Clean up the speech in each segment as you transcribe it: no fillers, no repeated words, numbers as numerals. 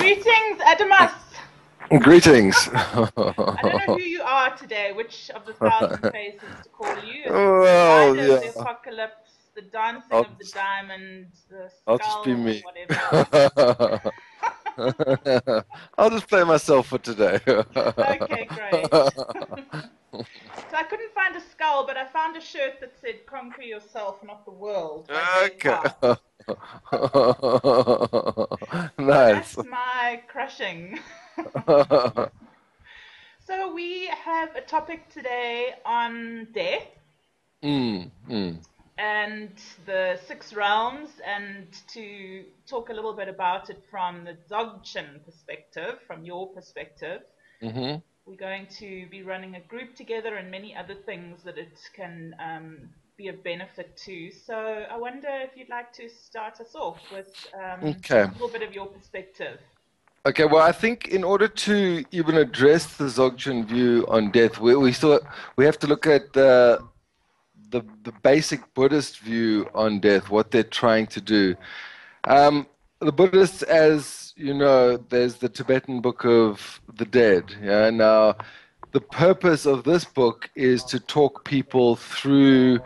Greetings, Adamas. Greetings. I don't know who you are today, which of the thousand faces to call you. Is it the Well, rider of the yeah, apocalypse, the dancing I'll of the just, diamond, the I'll just be skull, me. whatever? I'll just play myself for today. Okay, great. So I couldn't find a skull, but I found a shirt that said "Conquer Yourself, Not the World" by Dave Okay. Hart. So Nice. that's my crushing. So we have a topic today on death Mm, mm, and the six realms, and to talk a little bit about it from the Dzogchen perspective, from your perspective. hmm We're going to be running a group together and many other things that it can be of benefit to. So I wonder if you'd like to start us off with Okay. a little bit of your perspective. Okay, well, I think in order to even address the Dzogchen view on death, we have to look at the basic Buddhist view on death, what they're trying to do. Um, the Buddhists, as you know, there's the Tibetan Book of the Dead. Yeah. Now, the purpose of this book is to talk people through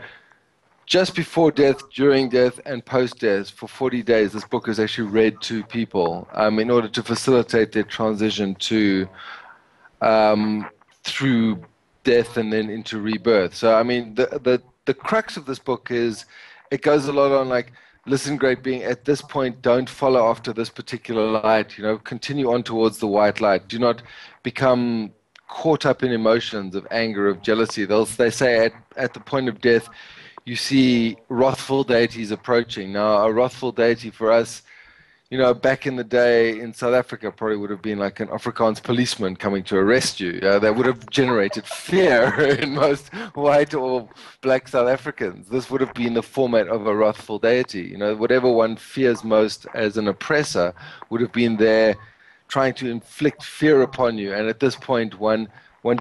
just before death, during death, and post death for 40 days. This book is actually read to people in order to facilitate their transition to through death and then into rebirth. So, I mean, the crux of this book is it goes a lot on like, listen, great being, at this point, don't follow after this particular light, continue on towards the white light. Do not become caught up in emotions of anger, of jealousy. They say at the point of death, you see wrathful deities approaching. Now, a wrathful deity for us, back in the day in South Africa, probably would have been like an Afrikaans policeman coming to arrest you. That would have generated fear in most white or black South Africans. This would have been the format of a wrathful deity. Whatever one fears most as an oppressor would have been there trying to inflict fear upon you. And at this point, one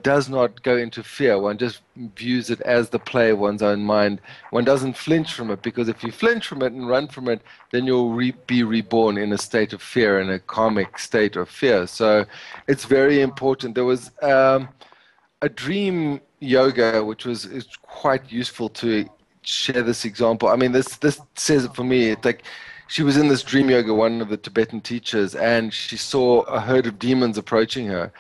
does not go into fear. One just views it as the play of one's own mind. One doesn't flinch from it, because if you flinch from it and run from it, then you'll be reborn in a state of fear, in a karmic state of fear. So it's very important. There was a dream yoga, which was is quite useful to share this example. I mean, this says it for me. It's like she was in this dream yoga, one of the Tibetan teachers, and she saw a herd of demons approaching her.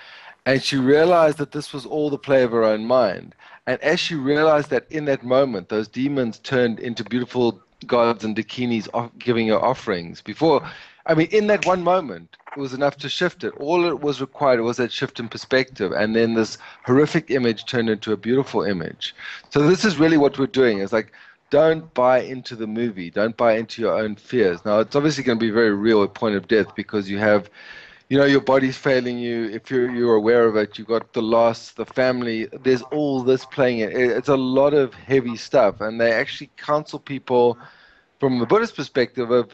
And she realized that this was all the play of her own mind. And as she realized that in that moment, those demons turned into beautiful gods and dakinis giving her offerings. I mean, in that one moment, it was enough to shift it. All it was required was that shift in perspective. And then this horrific image turned into a beautiful image. So this is really what we're doing. It's like, don't buy into the movie. Don't buy into your own fears. Now, it's obviously going to be very real at point of death, because you have your body's failing you. If you're aware of it, you've got the loss, the family. There's all this playing it. It's a lot of heavy stuff, and they actually counsel people from the Buddhist perspective of,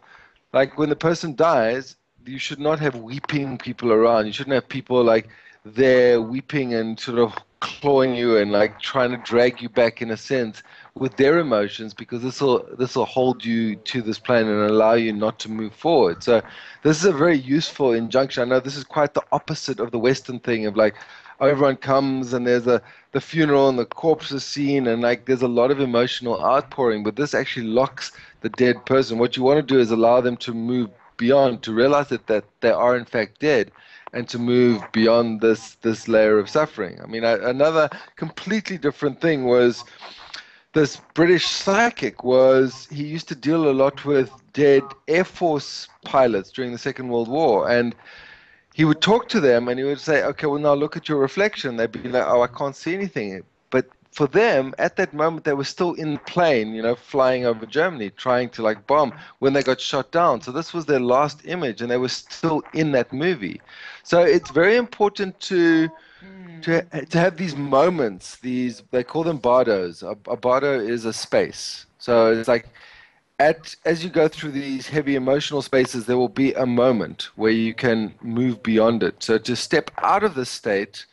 like, when the person dies, you should not have weeping people around. You shouldn't have people like there weeping and sort of clawing you and like trying to drag you back in a sense with their emotions, because this will hold you to this plane and allow you not to move forward. So this is a very useful injunction. I know this is quite the opposite of the Western thing of like everyone comes and there's the funeral and the corpse is seen and like there's a lot of emotional outpouring, but this actually locks the dead person. What you want to do is allow them to move beyond, to realize that they are in fact dead, and to move beyond this layer of suffering. I mean, another completely different thing was this British psychic. Was he used to deal a lot with dead Air Force pilots during the Second World War, and he would talk to them and he would say, okay, well, now look at your reflection. They'd be like, oh, I can't see anything. But for them, at that moment, they were still in the plane, flying over Germany, trying to like bomb when they got shot down. So this was their last image, and they were still in that movie. So it's very important to have these moments. They call them bardos. A bardo is a space. So it's like, as you go through these heavy emotional spaces, there will be a moment where you can move beyond it. So to step out of this state,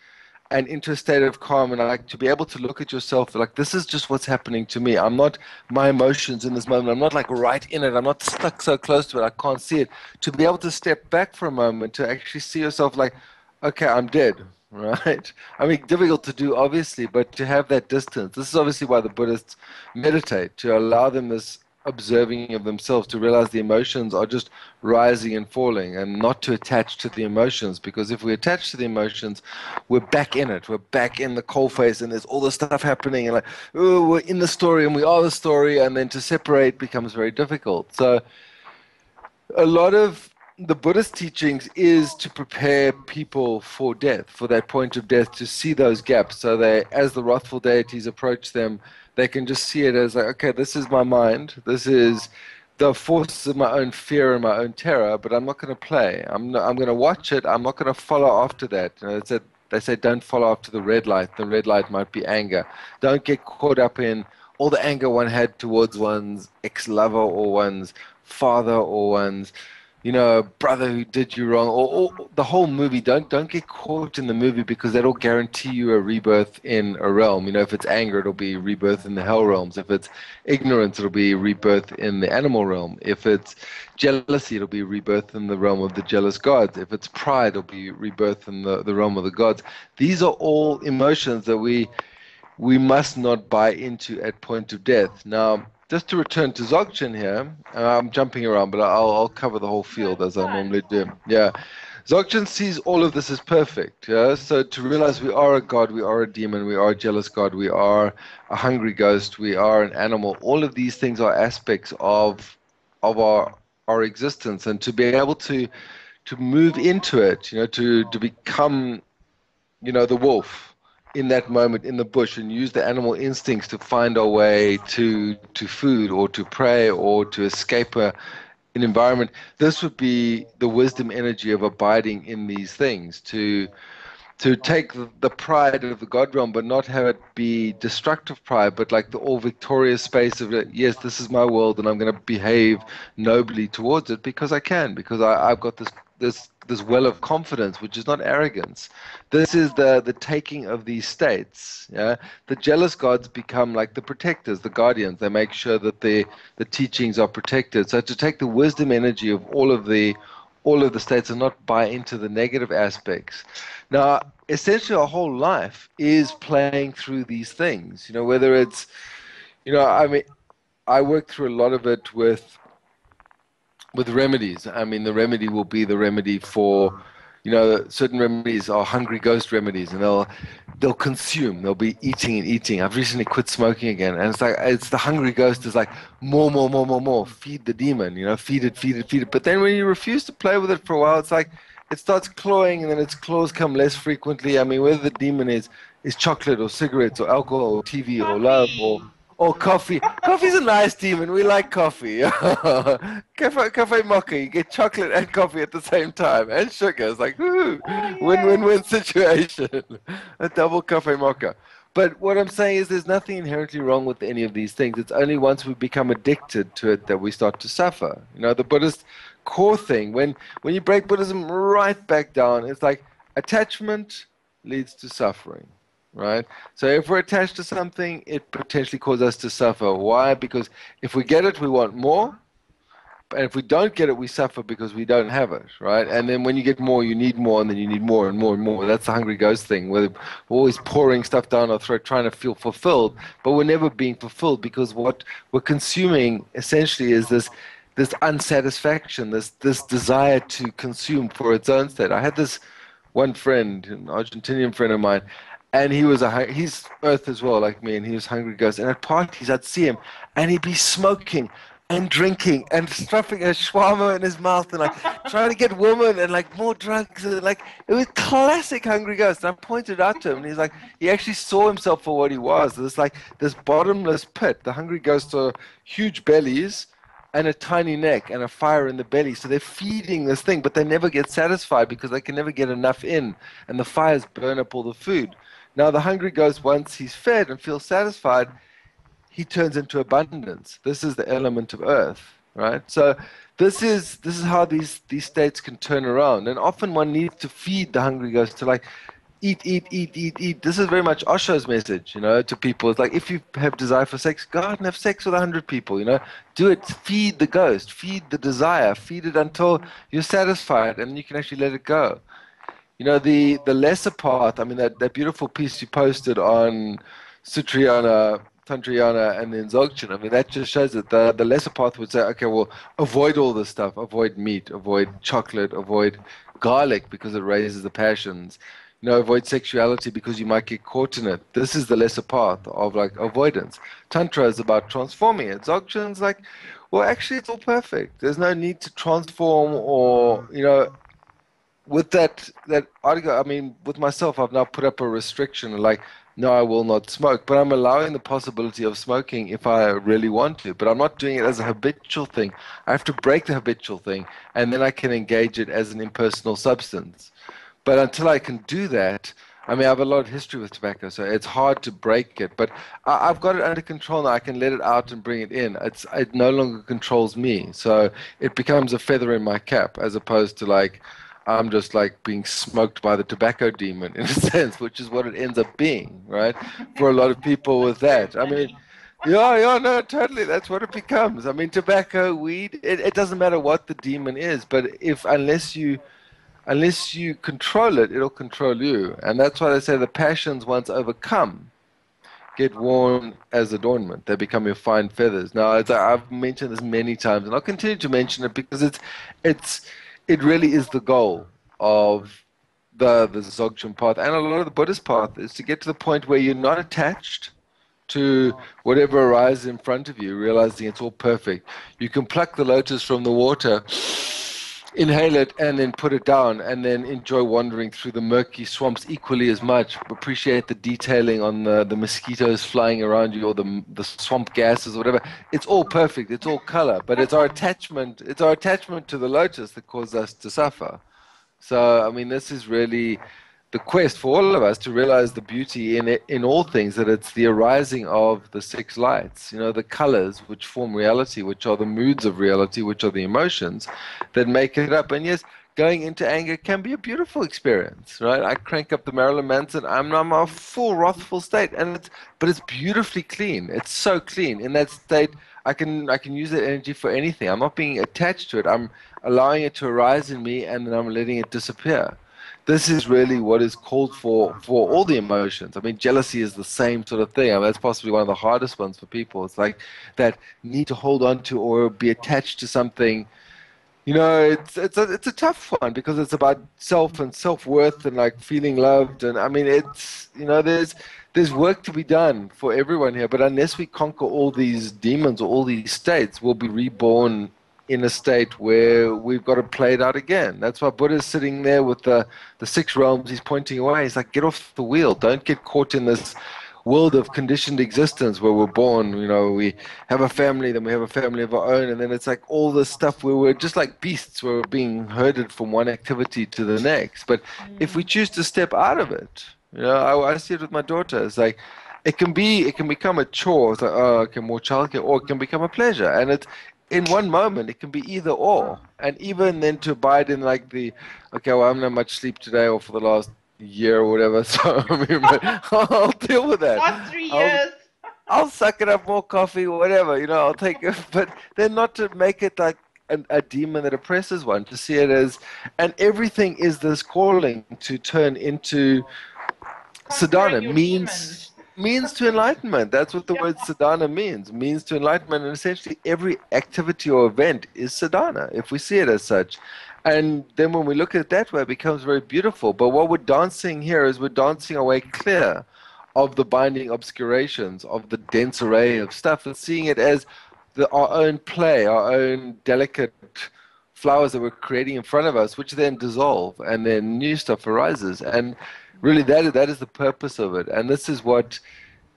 and into a state of calm, and like to be able to look at yourself like this is just what's happening to me. I'm not my emotions in this moment. I'm not like right in it. I'm not stuck so close to it. I can't see it. To be able to step back for a moment to actually see yourself like, okay, I'm dead, right? I mean, difficult to do, obviously, but to have that distance. This is obviously why the Buddhists meditate, to allow them this observing of themselves, to realize the emotions are just rising and falling, and not to attach to the emotions, because if we attach to the emotions, we're back in it. We're back in the coal face, and there's all this stuff happening, and like, oh, we're in the story, and we are the story, and then to separate becomes very difficult. So a lot of the Buddhist teachings is to prepare people for death, for that point of death, to see those gaps. So they, as the wrathful deities approach them, they can just see it as like, okay, this is my mind. This is the forces of my own fear and my own terror, but I'm not going to play. I'm going to watch it. I'm not going to follow after that. You know, they say don't follow after the red light. The red light might be anger. Don't get caught up in all the anger one had towards one's ex-lover or one's father or one's brother who did you wrong, or the whole movie. Don't get caught in the movie, because that'll guarantee you a rebirth in a realm. If it's anger, it'll be rebirth in the hell realms. If it's ignorance, it'll be rebirth in the animal realm. If it's jealousy, it'll be rebirth in the realm of the jealous gods. If it's pride, it'll be rebirth in the realm of the gods. These are all emotions that we must not buy into at point of death. Now, just to return to Dzogchen here, I'm jumping around, but I'll cover the whole No, field it's as I fine. normally do. Yeah. Dzogchen sees all of this as perfect. Yeah. So to realize we are a god, we are a demon, we are a jealous god, we are a hungry ghost, we are an animal. All of these things are aspects of our existence, and to be able to move into it, to become the wolf in that moment in the bush, and use the animal instincts to find our way to food, or to prey, or to escape an environment. This would be the wisdom energy of abiding in these things, to take the pride of the God realm, but not have it be destructive pride, but like the all victorious space of it. Yes, this is my world, and I'm going to behave nobly towards it because I can, because I've got this well of confidence, which is not arrogance. This is the taking of these states. Yeah, the jealous gods become like the protectors, the guardians. They make sure that the teachings are protected. So to take the wisdom energy of all of the states and not buy into the negative aspects. Now, essentially, our whole life is playing through these things. Whether it's, I mean, I work through a lot of it with remedies. I mean, the remedy will be the remedy for, certain remedies are hungry ghost remedies, and they'll consume. They'll be eating and eating. I've recently quit smoking again, and it's the hungry ghost is like more, more, more, more, more. Feed the demon, feed it, feed it, feed it. But then when you refuse to play with it for a while, it's like it starts clawing, and then its claws come less frequently. I mean, whether the demon is chocolate or cigarettes or alcohol or TV or love Coffee. or coffee. Coffee's a nice demon. We like coffee. Cafe mocha. You get chocolate and coffee at the same time, and sugar. It's like, ooh, Oh, yay. win-win-win situation. A double cafe mocha. But what I'm saying is there's nothing inherently wrong with any of these things. It's only once we become addicted to it that we start to suffer. The Buddhist core thing, when you break Buddhism right back down, it's like attachment leads to suffering. Right? So if we're attached to something, it potentially causes us to suffer. Why? Because if we get it, we want more. And if we don't get it, we suffer because we don't have it, right? And then when you get more, you need more, and then you need more and more and more. That's the hungry ghost thing, where we're always pouring stuff down our throat, trying to feel fulfilled, but we're never being fulfilled, because what we're consuming essentially is this unsatisfaction, this desire to consume for its own state. I had this one friend, an Argentinian friend of mine, and he's Earth as well, like me, and he was hungry ghost. And at parties, I'd see him, and he'd be smoking and drinking and stuffing a shawarma in his mouth, and like trying to get women and like more drugs, and like it was classic hungry ghost. And I pointed out to him, and he's like, he actually saw himself for what he was. This like this bottomless pit. The hungry ghosts are huge bellies and a tiny neck and a fire in the belly. So they're feeding this thing, but they never get satisfied because they can never get enough in, and the fires burn up all the food. Now the hungry ghost, once he's fed and feels satisfied, he turns into abundance. This is the element of earth, right? So this is how these states can turn around. And often one needs to feed the hungry ghost to like eat, eat, eat, eat, eat. This is very much Osho's message, to people. It's like, if you have desire for sex, go out and have sex with 100 people. Do it. Feed the ghost, feed the desire, feed it until you're satisfied, and you can actually let it go. The lesser path, I mean, that beautiful piece you posted on Sutriyana, Tantrayana, and then Dzogchen, I mean, that just shows that the lesser path would say, okay, well, avoid all this stuff, avoid meat, avoid chocolate, avoid garlic because it raises the passions. Avoid sexuality because you might get caught in it. This is the lesser path of like avoidance. Tantra is about transforming it. Dzogchen's like, well, actually, it's all perfect. There's no need to transform or, with that article, I mean, with myself, I've now put up a restriction like, no, I will not smoke, but I'm allowing the possibility of smoking if I really want to, but I'm not doing it as a habitual thing. I have to break the habitual thing, and then I can engage it as an impersonal substance. But until I can do that, I mean, I have a lot of history with tobacco, so it's hard to break it. But I've got it under control now. I can let it out and bring it in. It no longer controls me, so it becomes a feather in my cap, as opposed to like I'm just like being smoked by the tobacco demon in a sense, which is what it ends up being, right? For a lot of people with That's very that. I mean, funny. yeah, yeah, no, totally. That's what it becomes. I mean, tobacco, weed, it doesn't matter what the demon is, but if unless you control it, it'll control you. And that's why they say the passions once overcome get worn as adornment. They become your fine feathers. Now, I've mentioned this many times, and I'll continue to mention it because it's it really is the goal of the Dzogchen path and a lot of the Buddhist path is to get to the point where you're not attached to whatever arises in front of you, realizing it's all perfect. You can pluck the lotus from the water, inhale it, and then put it down, and then enjoy wandering through the murky swamps equally as much. Appreciate the detailing on the mosquitoes flying around you, or the swamp gases, or whatever. It's all perfect. It's all color, but it's our attachment. It's our attachment to the lotus that causes us to suffer. So, I mean, this is really the quest for all of us to realize the beauty in it, in all things, that it's the arising of the six lights, the colors which form reality, which are the moods of reality, which are the emotions that make it up. And yes, going into anger can be a beautiful experience, right? I crank up the Marilyn Manson, I'm a full wrathful state, but it's beautifully clean. It's so clean. In that state, I can use that energy for anything. I'm not being attached to it. I'm allowing it to arise in me, and then I'm letting it disappear. This is really what is called for all the emotions. I mean, jealousy is the same sort of thing. I mean, that's possibly one of the hardest ones for people. It's like that need to hold on to or be attached to something. It's a tough one because it's about self and self-worth and like feeling loved. And I mean, there's work to be done for everyone here. But unless we conquer all these demons or all these states, we'll be reborn in a state where we've got to play it out again. That's why Buddha's sitting there with the six realms. He's pointing away. He's like, get off the wheel. Don't get caught in this world of conditioned existence where we're born. We have a family, then we have a family of our own, and then it's like all this stuff where we're just like beasts, where we're being herded from one activity to the next. But if we Mm. choose to step out of it, I see it with my daughter. It's like it can become a chore. It's like, oh, okay, more childcare, or it can become a pleasure, and it's in one moment it can be either or. And even then to abide in like okay, well, I haven't had much sleep today or for the last year or whatever, so I mean, but I'll deal with that. Last three I'll years. I'll suck it up, more coffee or whatever, I'll take it, but then not to make it like a demon that oppresses one, to see it as, and everything is this calling to turn into Conquering sadhana, your means demons. means to enlightenment. That's what the Yeah. word sadhana means to enlightenment. And essentially every activity or event is sadhana, if we see it as such. And then when we look at it that way, it becomes very beautiful. But what we're dancing here is we're dancing away clear of the binding obscurations, of the dense array of stuff, and seeing it as our own play, our own delicate flowers that we're creating in front of us, which then dissolve, and then new stuff arises. And really, that is the purpose of it. And this is what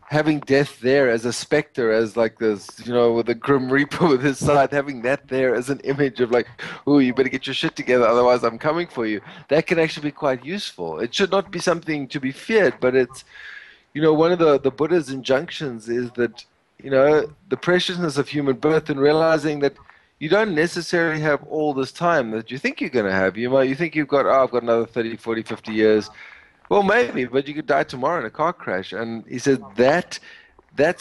having death there as a specter, as like this, with the grim reaper with his scythe, having that there as an image of like, oh, you better get your shit together, otherwise I'm coming for you. That can actually be quite useful. It should not be something to be feared, but it's, one of the Buddha's injunctions is that, the preciousness of human birth, and realizing that you don't necessarily have all this time that you think you're going to have. You think you've got, oh, I've got another 30, 40, 50 years. Well, maybe, but you could die tomorrow in a car crash. And he said that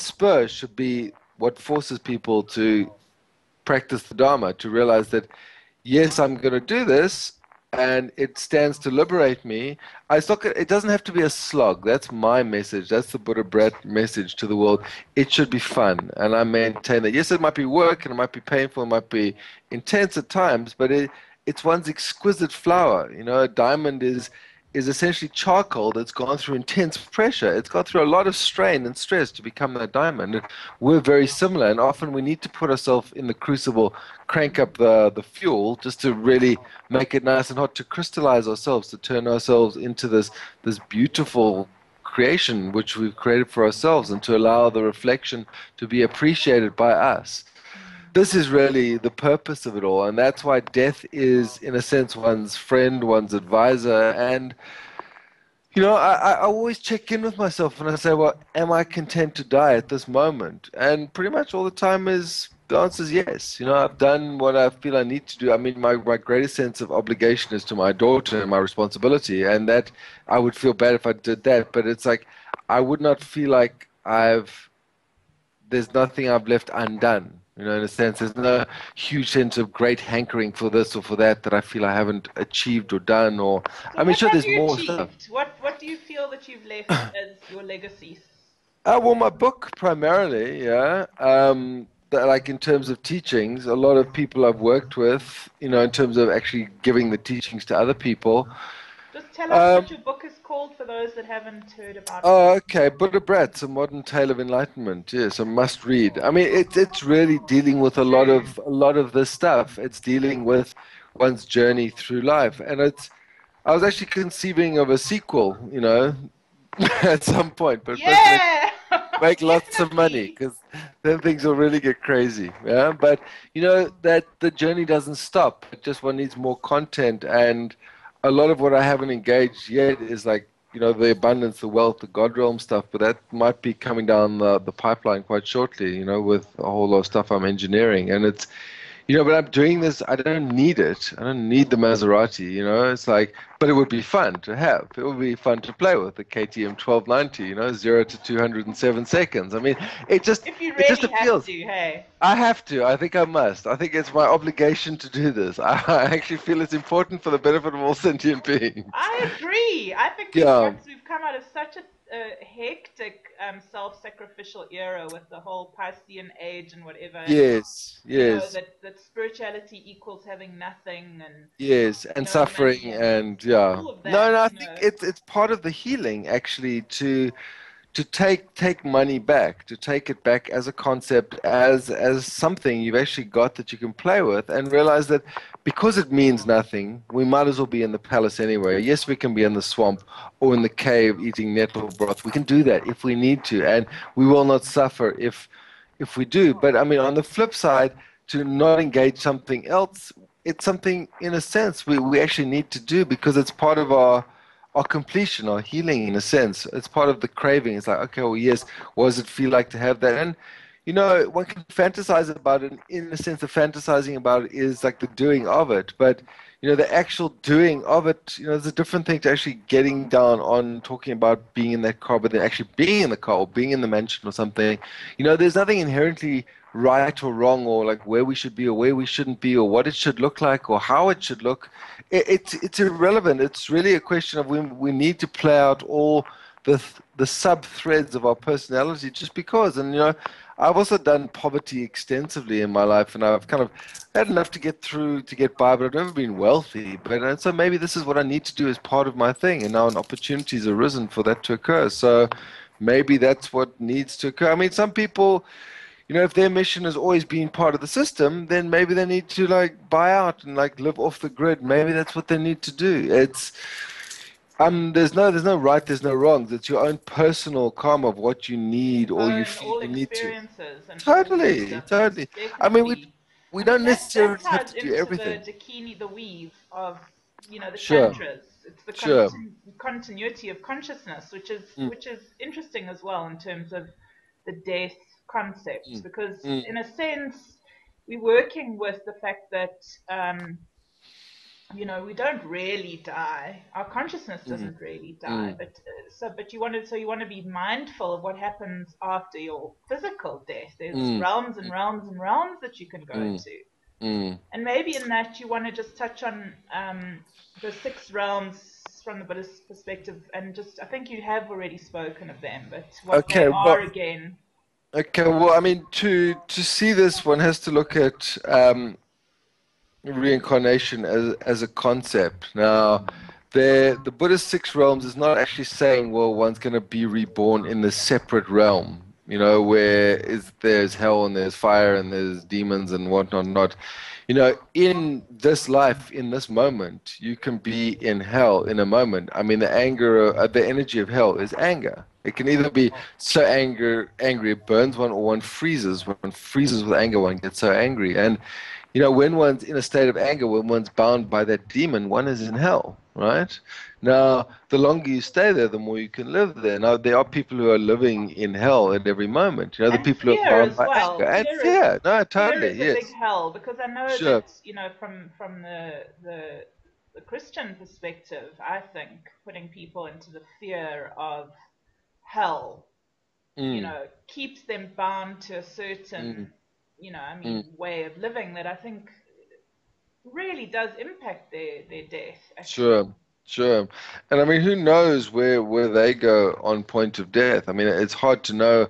spur should be what forces people to practice the Dharma, to realize that, yes, I'm going to do this, and it stands to liberate me. It doesn't have to be a slog. That's my message. That's the Buddha Brat message to the world. It should be fun. And I maintain that, yes, it might be work, and it might be painful, it might be intense at times, but it's one's exquisite flower. A diamond is essentially charcoal that's gone through intense pressure. It's gone through a lot of strain and stress to become that diamond. And we're very similar, and often we need to put ourselves in the crucible, crank up the fuel just to really make it nice and hot, to crystallize ourselves, to turn ourselves into this beautiful creation which we've created for ourselves, and to allow the reflection to be appreciated by us. This is really the purpose of it all, and that's why death is, in a sense, one's friend, one's advisor. And I always check in with myself and I say, well, am I content to die at this moment? And pretty much all the time the answer is yes. I've done what I feel I need to do. I mean, my greatest sense of obligation is to my daughter and my responsibility, and that I would feel bad if I did that. But it's like I would not feel like there's nothing I've left undone. In a sense, there's no huge sense of great hankering for this or for that I feel I haven't achieved or done. Or, So I mean, what sure, have there's you more stuff. achieved? What do you feel that you've left as your legacy? Well, my book primarily, yeah. Like in terms of teachings, a lot of people I've worked with, in terms of actually giving the teachings to other people. Just tell us what Um, your book is called for those that haven't heard about it. oh, okay. Buddha Brat's A Modern Tale of Enlightenment. Yes, a must read. I mean, it's really dealing with a lot of this stuff. It's dealing with one's journey through life, and I was actually conceiving of a sequel, at some point, but first Yeah, make lots of money, definitely. because then things will really get crazy. Yeah, but that the journey doesn't stop. It just one needs more content, and a lot of what I haven't engaged yet is like the abundance, the wealth, the God realm stuff. But that might be coming down the pipeline quite shortly. With a whole lot of stuff I'm engineering, and but I'm doing this. I don't need it. I don't need the Maserati. It's like, but it would be fun to have. It would be fun to play with the KTM 1290. 0 to 207 seconds. I mean, it just If you it just really have appeals. to, hey. I have to. I think I must. I think it's my obligation to do this. I actually feel it's important for the benefit of all sentient beings. I agree. I think Yeah. we've come out of such a hectic self-sacrificial era with the whole Piscean age and whatever, and Yes. Yes. that spirituality equals having nothing, and Yes, and money suffering, and and yeah. all of No, that. no, I think it's part of the healing actually, to take money back, to take it back as a concept, as something you've actually got that you can play with, and realize that because it means nothing, we might as well be in the palace anyway. Yes, we can be in the swamp or in the cave eating nettle broth. We can do that if we need to, and we will not suffer if we do. But I mean, on the flip side, to not engage something else, it's something in a sense we actually need to do, because it's part of our completion, our healing in a sense. It's part of the craving. It's like, okay, well, yes, what does it feel like to have that? And one can fantasize about it. In a sense, the fantasizing about it is like the doing of it. But the actual doing of it, there's a different thing to actually getting down on talking about being in that car, but then actually being in the car or being in the mansion or something. There's nothing inherently right or wrong, or like where we should be or where we shouldn't be, or what it should look like or how it should look. It's irrelevant. It's really a question of we need to play out all the sub threads of our personality, just because. And I've also done poverty extensively in my life, and I've kind of had enough to get through, to get by, but I've never been wealthy. But so maybe this is what I need to do as part of my thing, and now an opportunity's arisen for that to occur. So maybe that's what needs to occur. I mean, some people, if their mission has always been part of the system, then maybe they need to like buy out and like live off the grid. Maybe that's what they need to do. There's no right, there's no wrong. It's your own personal karma of what you need or you own feel all you need to. experiences and all Totally, wisdoms, totally. I mean, we definitely. we I mean don't that necessarily have ties to do into the everything. Dakini, the weave of the Sure, tantras. It's the sure. continuity of consciousness, Mm, which is interesting as well in terms of the death concept, mm, because mm, in a sense we're working with the fact that we don't really die. Our consciousness Mm, doesn't really die, mm, but you want to be mindful of what happens after your physical death. There's mm, realms and realms and realms that you can go mm, to, mm. and maybe in that you want to just touch on the six realms from the Buddhist perspective, and just I think you have already spoken of them, but what they Okay, are well, again. okay, well, I mean, to see this, one has to look at reincarnation as a concept. Now, the Buddhist six realms is not actually saying, well, one's going to be reborn in a separate realm, where there's hell and there's fire and there's demons and whatnot. Not, in this life, in this moment, you can be in hell in a moment. I mean, the energy of hell is anger. It can either be so angry it burns one, or one freezes. When one freezes with anger, one gets so angry. And when one's in a state of anger, when one's bound by that demon, one is in hell, right? Now, the longer you stay there, the more you can live there. Now, there are people who are living in hell at every moment. The And people who are fear bound as by anger well. and fear. No, Fear totally, is a big yes, hell, because I know sure. that from the Christian perspective, I think putting people into the fear of hell, Mm, keeps them bound to a mm, certain, I mm. mean, way of living that I think really does impact their death, actually. Sure, sure. And I mean, who knows where they go on point of death? I mean, it's hard to know.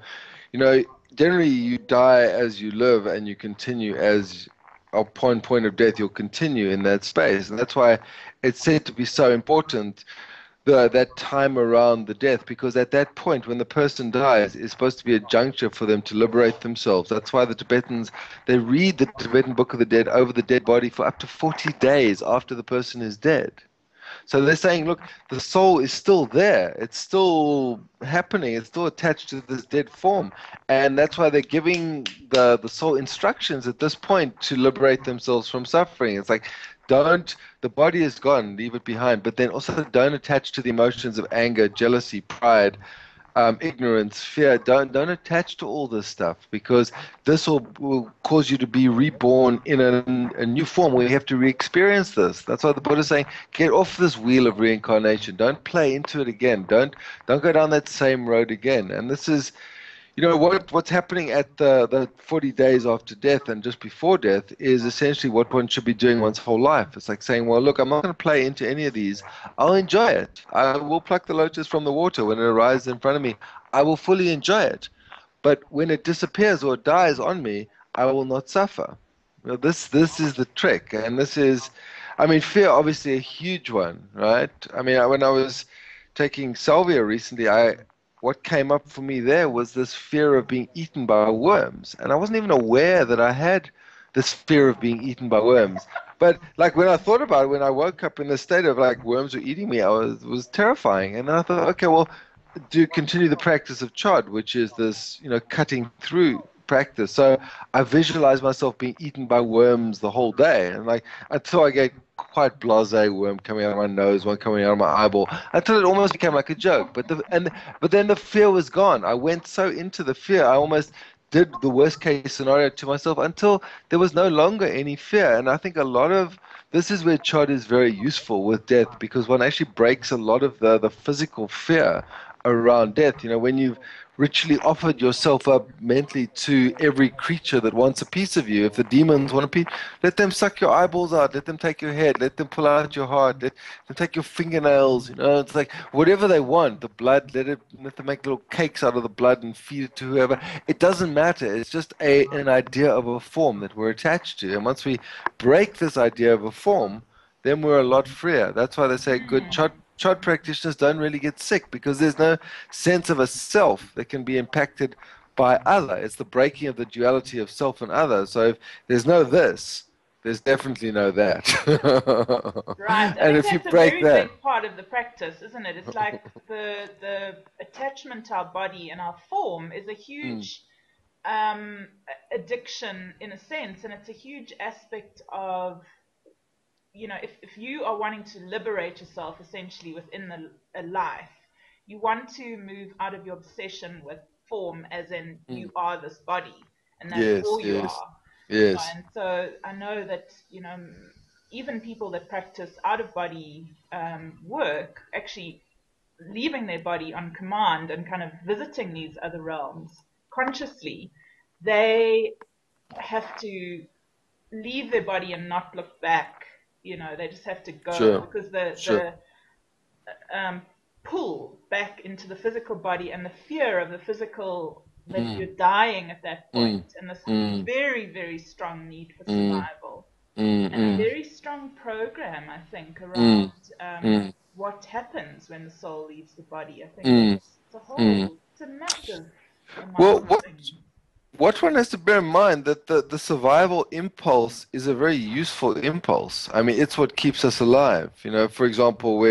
You know, Generally you die as you live, and you continue as upon point of death, you'll continue in that space. And that's why it's said to be so important, that time around the death, because at that point when the person dies is supposed to be a juncture for them to liberate themselves. That's why the Tibetans, they read the Tibetan Book of the Dead over the dead body for up to 40 days after the person is dead. So they're saying, look, the soul is still there. It's still happening. It's still attached to this dead form. And that's why they're giving the soul instructions at this point to liberate themselves from suffering. It's like, the body is gone, leave it behind. But then also don't attach to the emotions of anger, jealousy, pride, ignorance, fear. Don't attach to all this stuff, because this will cause you to be reborn in a new form where you have to re-experience this. That's why the Buddha is saying, get off this wheel of reincarnation. Don't play into it again. Don't go down that same road again. And this is what's happening at the 40 days after death and just before death is essentially what one should be doing one's whole life. It's like saying, well, look, I'm not going to play into any of these. I'll enjoy it. I will pluck the lotus from the water when it arises in front of me. I will fully enjoy it. But when it disappears or dies on me, I will not suffer. This is the trick, and this is, I mean, fear obviously a huge one, right? I mean, when I was taking salvia recently, what came up for me there was this fear of being eaten by worms, and I wasn't even aware that I had this fear of being eaten by worms. But like when I thought about it, when I woke up in the state of like worms were eating me, I was terrifying, and then I thought, okay, well, do continue the practice of chod, which is this, cutting through practice. So I visualize myself being eaten by worms the whole day, and like until I get quite blasé, worm coming out of my nose, one coming out of my eyeball, until it almost became like a joke. But then the fear was gone. I went so into the fear, I almost did the worst case scenario to myself until there was no longer any fear. And I think a lot of this is where chod is very useful with death, because one actually breaks a lot of the physical fear around death. When you've ritually offered yourself up mentally to every creature that wants a piece of you. If the demons want a piece, let them suck your eyeballs out, let them take your head, let them pull out your heart, let them take your fingernails. It's like whatever they want. The blood, let them make little cakes out of the blood and feed it to whoever. It doesn't matter. It's just an idea of a form that we're attached to. And once we break this idea of a form, then we're a lot freer. That's why they say good Mm. chod practitioners don't really get sick, because there's no sense of a self that can be impacted by other. It's the breaking of the duality of self and other. So if there's no this, there's definitely no that. Right. I And think if you that's a break very that, big part of the practice, isn't it? It's like the attachment to our body and our form is a mm, huge addiction in a sense, and it's a huge aspect of, if you are wanting to liberate yourself essentially within a life, you want to move out of your obsession with form, as in mm, you are this body and that's yes, all you yes, are. yes, And so I know that, even people that practice out-of-body work, actually leaving their body on command and kind of visiting these other realms consciously, they have to leave their body and not look back. They just have to go, Sure. because Sure. the pull back into the physical body and the fear of the physical, that Mm, you're dying at that point, mm, and this mm, very, very strong need for mm, survival, mm, and a mm, very strong program, I think, mm, around mm, what happens when the soul leaves the body. I think mm, mm. it's a massive amount Well, of things. what one has to bear in mind that the survival impulse is a very useful impulse. I mean, it's what keeps us alive. For example,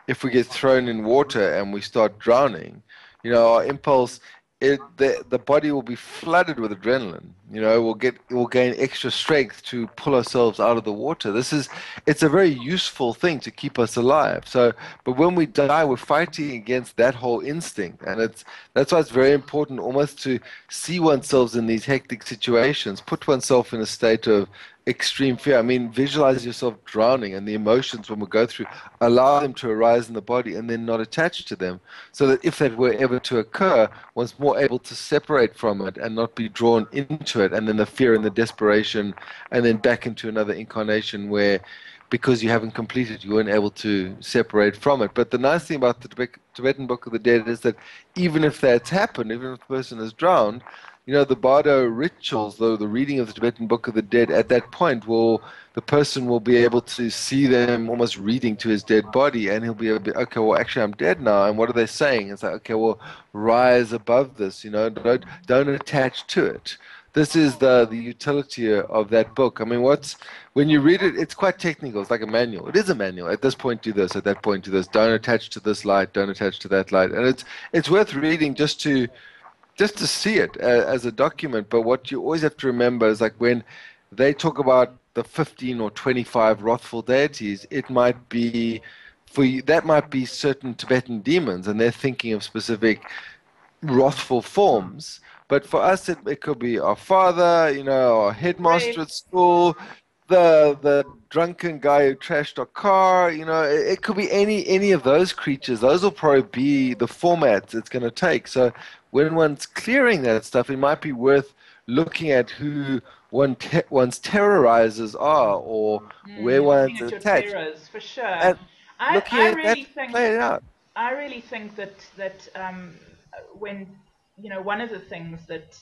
if we get thrown in water and we start drowning, our impulse, the body will be flooded with adrenaline. It will gain extra strength to pull ourselves out of the water. It's a very useful thing to keep us alive. So, but when we die, we're fighting against that whole instinct, and that's why it's very important almost to see oneself in these hectic situations, put oneself in a state of extreme fear. I mean, visualize yourself drowning, and the emotions when we go through, allow them to arise in the body and then not attach to them, so that if that were ever to occur, one's more able to separate from it and not be drawn into it, and then the fear and the desperation, and then back into another incarnation where, because you haven't completed, you weren't able to separate from it. But the nice thing about the Tibetan Book of the Dead is that even if that's happened, even if the person is drowned, the Bardo rituals, though, the reading of the Tibetan Book of the Dead, at that point, the person will be able to see them almost reading to his dead body, and he'll be able to, okay, well, actually, I'm dead now, and what are they saying? It's like, okay, well, rise above this, don't attach to it. This is the utility of that book. I mean, when you read it, it's quite technical. It's like a manual. It is a manual. At this point, do this. At that point, do this. Don't attach to this light. Don't attach to that light. And it's worth reading just to see it as a document. But what you always have to remember is, like, when they talk about the 15 or 25 wrathful deities, it might be for you, that might be certain Tibetan demons, and they're thinking of specific wrathful forms. But for us, it could be our father, our headmaster at Great. school, the drunken guy who trashed our car. It could be any of those creatures. Those will probably be the formats it's going to take. So when one's clearing that stuff, it might be worth looking at who one's terrorizers are, or where Looking one's at your attached, terrors, for sure. and I looking I at that really think play it out. I really think that when one of the things that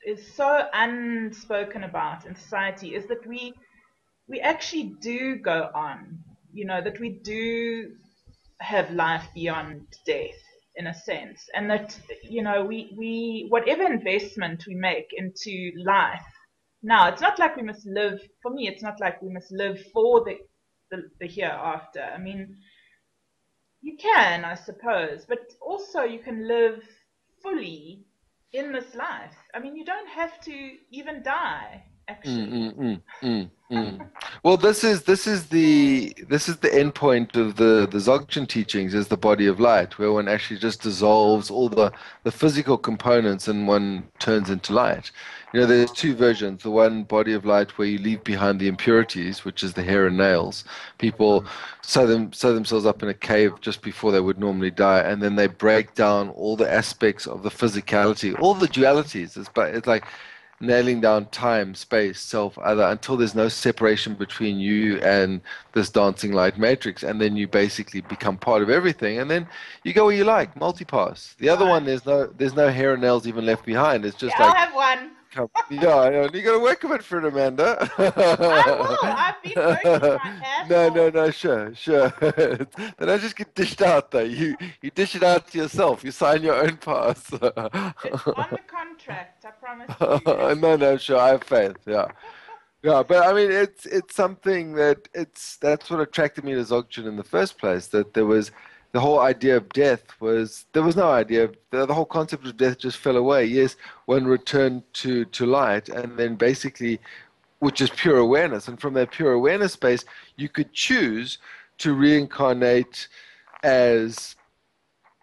is so unspoken about in society is that we actually do go on, that we do have life beyond death, in a sense, and that we whatever investment we make into life now, it's not like we must live. For me, it's not like we must live for the hereafter. I mean, you can, I suppose, but also you can live fully in this life. I mean, you don't have to even die, Mm, actually. mm, mm, mm, mm. Well, this is the end point of the Dzogchen teachings, is the body of light, where one actually just dissolves all the physical components and one turns into light. There's two versions. The one body of light where you leave behind the impurities, which is the hair and nails. People sew themselves up in a cave just before they would normally die, and then they break down all the aspects of the physicality, all the dualities. It's like nailing down time, space, self, other, until there's no separation between you and this dancing light matrix, and then you basically become part of everything, and then you go where you like, multipass. The other one, Right. there's no hair and nails even left behind. It's Yeah, just I'll like, have one. yeah, I know, and you got to work a bit for it, Amanda. I will. I've been working my ass No, off. no, no, sure. They don't just get dished out though. You dish it out to yourself. You sign your own pass. It's on the contract, I promise you. No, sure. I have faith. Yeah. Yeah, but I mean, it's something that's what attracted me to Dzogchen in the first place. That there was the whole idea of death was there was no idea. The whole concept of death just fell away. Yes, one returned to light, and then basically, which is pure awareness, and from that pure awareness space, you could choose to reincarnate as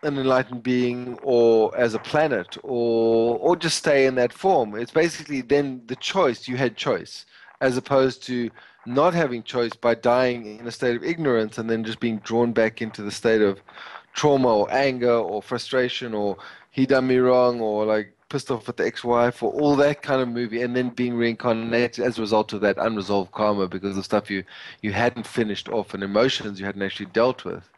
an enlightened being, or as a planet, or just stay in that form. It's basically then the choice. You had choice, as opposed to not having choice by dying in a state of ignorance and then just being drawn back into the state of trauma or anger or frustration or he done me wrong or like pissed off with the ex-wife or all that kind of movie and then being reincarnated as a result of that unresolved karma because of stuff you hadn't finished off and emotions you hadn't actually dealt with.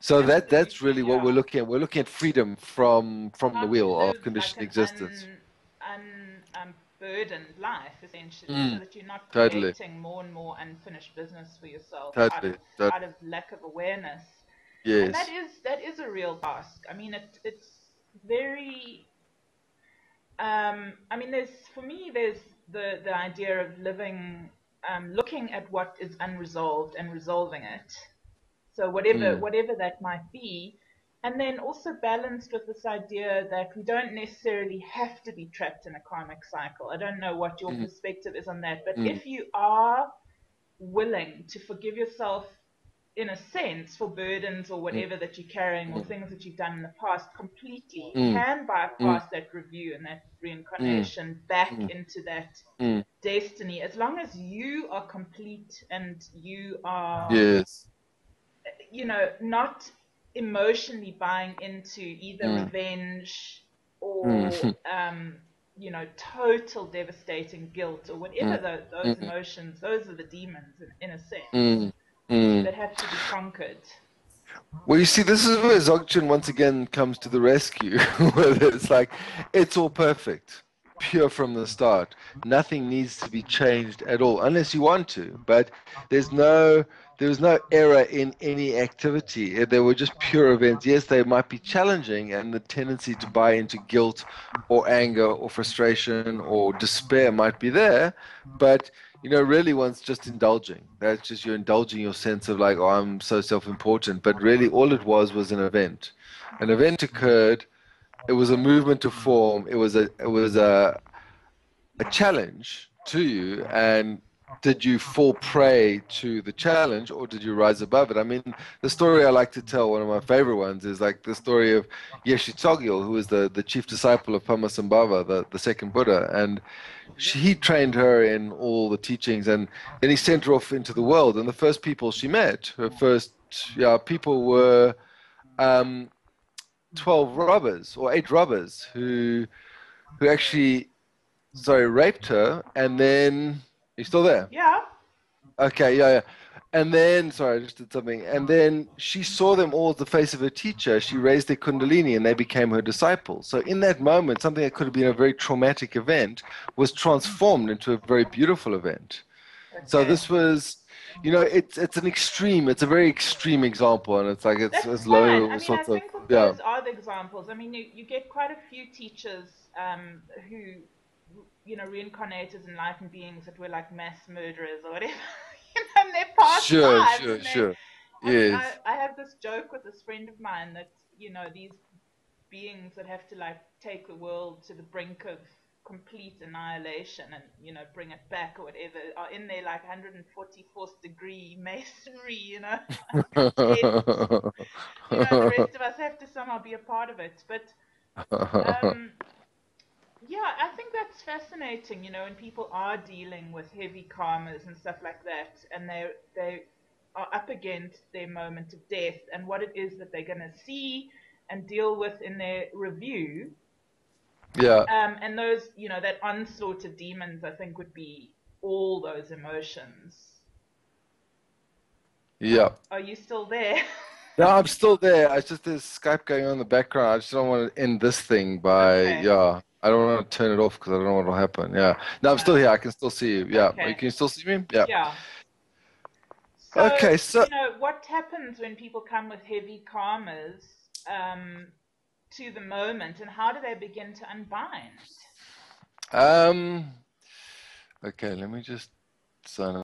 So that's Absolutely, really what we're yeah. looking at. We're looking at freedom from the How to wheel of live like conditioned an existence. unburdened life, essentially, so Mm, that you're not totally, creating more and more unfinished business for yourself totally, out totally. of lack of awareness. And Yes. that is a real task. I mean, it's very. I mean, there's for me, there's the idea of living, looking at what is unresolved and resolving it. So Mm, whatever that might be, and then also balanced with this idea that we don't necessarily have to be trapped in a karmic cycle. I don't know what your mm, perspective is on that, but mm, if you are willing to forgive yourself in a sense for burdens or mm, whatever that you're carrying or mm, things that you've done in the past completely, mm, can mm, bypass that review and that mm, reincarnation back mm, into that mm. destiny, as long as you are complete and you are, Yes. not emotionally buying into either Mm, revenge or, mm, total devastating guilt or whatever mm, those mm, emotions, those are the demons in a sense mm, mm. that have to be conquered. Well, you see, this is where Dzogchen once again comes to the rescue, where it's like, it's all perfect, pure from the start. Nothing needs to be changed at all, unless you want to. But there was no error in any activity. They were just pure events. Yes, they might be challenging, and the tendency to buy into guilt or anger or frustration or despair might be there, but really one's just indulging. That's just you're indulging your sense of like, oh, I'm so self-important. But really, all it was an event. An event occurred. It was a movement to form. It was a challenge to you, and did you fall prey to the challenge or did you rise above it? I mean, the story I like to tell, one of my favorite ones, is like the story of Yeshe Tsogyal, who was the chief disciple of Padmasambhava, the second Buddha, and he trained her in all the teachings, and then he sent her off into the world. And the first people she met, her first people were um, 12 robbers or 8 robbers who actually, sorry, raped her, and then you're still there. Yeah. Okay, yeah, yeah. And then, sorry, I just did something. And then she saw them all as the face of her teacher. She raised their kundalini and they became her disciples. So in that moment, something that could have been a very traumatic event was transformed into a very beautiful event. So Okay. this was, it's an extreme, it's a very extreme example, and it's like That's it's loaded fine. with I all mean, I sorts of, think that yeah, those are the examples. I mean, you get quite a few teachers, who, reincarnated in life and beings that were like mass murderers or whatever, in their past sure, lives. sure, And sure, I mean, yes. I have this joke with this friend of mine that, these beings that have to like take the world to the brink of complete annihilation and bring it back or whatever are in their like 144th degree masonry, intense, and the rest of us have to somehow be a part of it. But um yeah, I think that's fascinating, when people are dealing with heavy karmas and stuff like that, and they are up against their moment of death and what it is that they're going to see and deal with in their review. Yeah, And those, that onslaught of demons, I think, would be all those emotions. yeah. Are you still there? No, I'm still there. I just there's Skype going on in the background. I just don't want to end this thing by, Okay. yeah. I don't want to turn it off because I don't know what will happen. Yeah. No, I'm still Yeah. here. I can still see you. Yeah. You Okay. can still see me? Yeah. Yeah. So, Okay. So, what happens when people come with heavy karmas, um, to the moment, and how do they begin to unbind? um, okay. Let me just sign